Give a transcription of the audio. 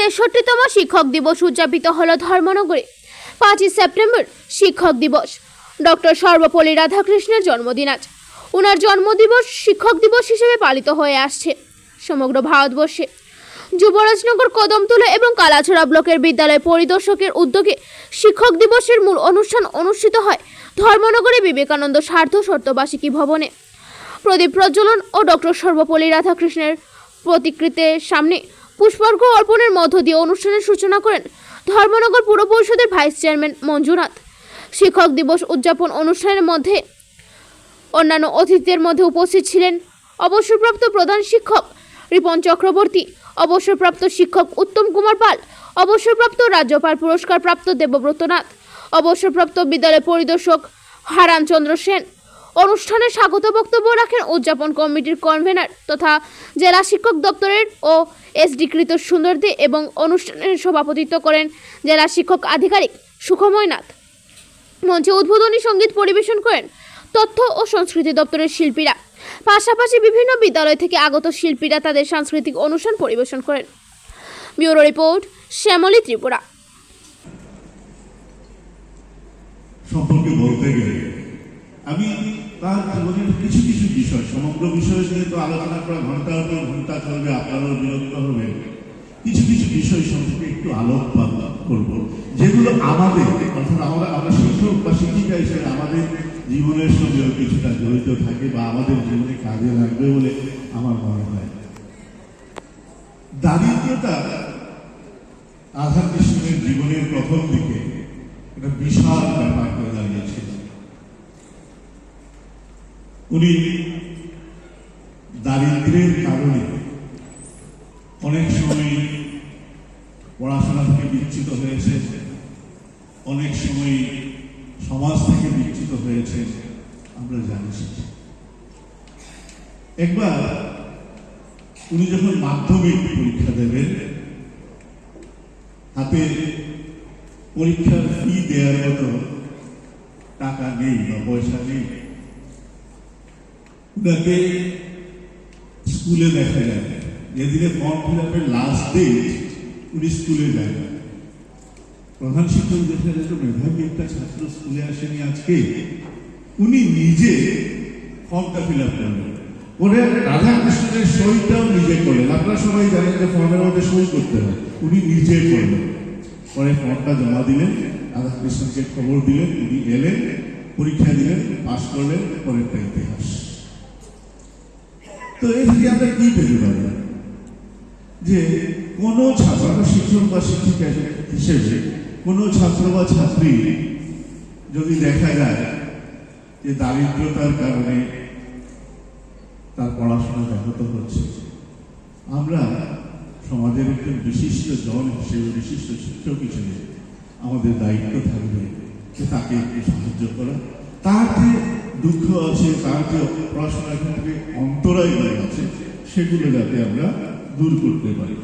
63তম শিক্ষক দিবস উদযাপিত হল ধর্মনগরে। 5ই সেপ্টেম্বর শিক্ষক দিবস। ডক্টর সর্বপল্লী রাধাকৃষ্ণের জন্মদিন আজ। ওনার জন্মদিবস শিক্ষক দিবস হিসেবে পালিত হয়ে আসছে সমগ্র ভারতবর্ষে। যুবরাজনগর, কদমতলা এবং কালাছড়া ব্লকের বিদ্যালয় পরিদর্শকের উদ্যোগে শিক্ষক দিবসের মূল অনুষ্ঠান অনুষ্ঠিত হয় ধর্মনগরে বিবেকানন্দ সার্ধ শতবার্ষিকী ভবনে। প্রদীপ প্রজ্বলন ও ডক্টর সর্বপল্লী রাধাকৃষ্ণের প্রতিকৃতির সামনে পুষ্পার্ঘ অর্পণের মধ্য দিয়ে অনুষ্ঠানের সূচনা করেন ধর্মনগর পুর পরিষদের ভাইস চেয়ারম্যান মঞ্জুনাথ। শিক্ষক দিবস উদযাপন অনুষ্ঠানের মধ্যে অন্যান্য অতিথিদের মধ্যে উপস্থিত ছিলেন অবসরপ্রাপ্ত প্রধান শিক্ষক রিপন চক্রবর্তী, অবসরপ্রাপ্ত শিক্ষক উত্তম কুমার পাল, অবসরপ্রাপ্ত রাজ্যপাল পুরস্কার প্রাপ্ত দেবব্রত নাথ, অবসরপ্রাপ্ত বিদ্যালয় পরিদর্শক হারান চন্দ্র সেন। অনুষ্ঠানে স্বাগত বক্তব্য রাখেন উদযাপন কমিটির কনভেনার তথা জেলা শিক্ষক দপ্তরের ও এসডিকৃত সুন্দর দে এবং অনুষ্ঠানের সভাপতিত্ব করেন জেলা শিক্ষক আধিকারিক সুখময় নাথ। মঞ্চে উদ্বোধনী সঙ্গীত পরিবেশন করেন তথ্য ও সংস্কৃতি দপ্তরের শিল্পীরা। পাশাপাশি বিভিন্ন বিদ্যালয় থেকে আগত শিল্পীরা তাদের সাংস্কৃতিক অনুষ্ঠান পরিবেশন করেন। Bureau report, Shyamali Tripura. সম্পর্কে বলতে গেলে আমি তার জীবনের কিছু কিছু বিষয়, সমগ্র বিষয় নিয়ে তো আলোচনা করা ঘন্টার পর ঘন্টা চলবে, আপনারাও বিরক্ত হবে। কিছু কিছু বিষয় সম্পর্কে একটু আলোকপাত করব, যেগুলো আমাদের অর্থাৎ আমরা শিক্ষক বা শিক্ষিকা হিসেবে আমাদের জীবনের সঙ্গেও কিছুটা জড়িত থাকে বা আমাদের জীবনে কাজে লাগবে বলে আমার মনে হয়। দারিদ্রতা রাধাকৃষ্ণের জীবনের প্রথম দিকে একটা বিশাল ব্যাপার হয়ে দাঁড়িয়েছিল। উনি দারিদ্রের কারণে অনেক সময় পড়াশোনা থেকে বিচ্যুত হয়েছে, অনেক সময় সমাজ থেকে বিচ্যুত হয়েছে, আমরা জানি। একবার উনি যখন মাধ্যমিক পরীক্ষা দেবেন, হাতে পরীক্ষার ফি দেওয়ার মতো টাকা নেই বা পয়সা নেই, উনাকে স্কুলে দেখা যায়। যেদিনে ফর্ম ফিল আপের লাস্ট ডেট, উনি স্কুলে যান। প্রধান শিক্ষক দেখা যায় মেধাবী একটা ছাত্র স্কুলে আসেনি আজকে, উনি নিজে ফর্মটা ফিল আপ করলেন, করে রাধাকৃষ্ণের সইটাও নিজে করলেন। আপনারা সবাই জানেন যে ফর্মের মধ্যে সই করতে হয়, উনি নিজে করলেন। পরে ফর্মটা জমা দিলেন, রাধাকৃষ্ণকে খবর দিলেন, উনি এলেন, পরীক্ষা দিলেন, পাশ করলেন, পরেরটা ইতিহাস। তো এই থেকে আমরা কি পেতে পারি যে কোনো ছাত্র, শিক্ষক বা শিক্ষিকা হিসেবে কোনো ছাত্র বা ছাত্রী যদি দেখা যায় যে দারিদ্রতার কারণে তার পড়াশোনা ব্যাহত হচ্ছে, আমরা সমাজের একজন বিশিষ্ট জন হিসেবে, বিশিষ্ট শিক্ষক হিসেবে আমাদের দায়িত্ব থাকবে যে তাকে একটু সাহায্য করা। তার যে দুঃখ আছে, তার যে পড়াশোনার ক্ষেত্রে অন্তরায় আছে, সেগুলো যাতে আমরা দূর করতে পারি।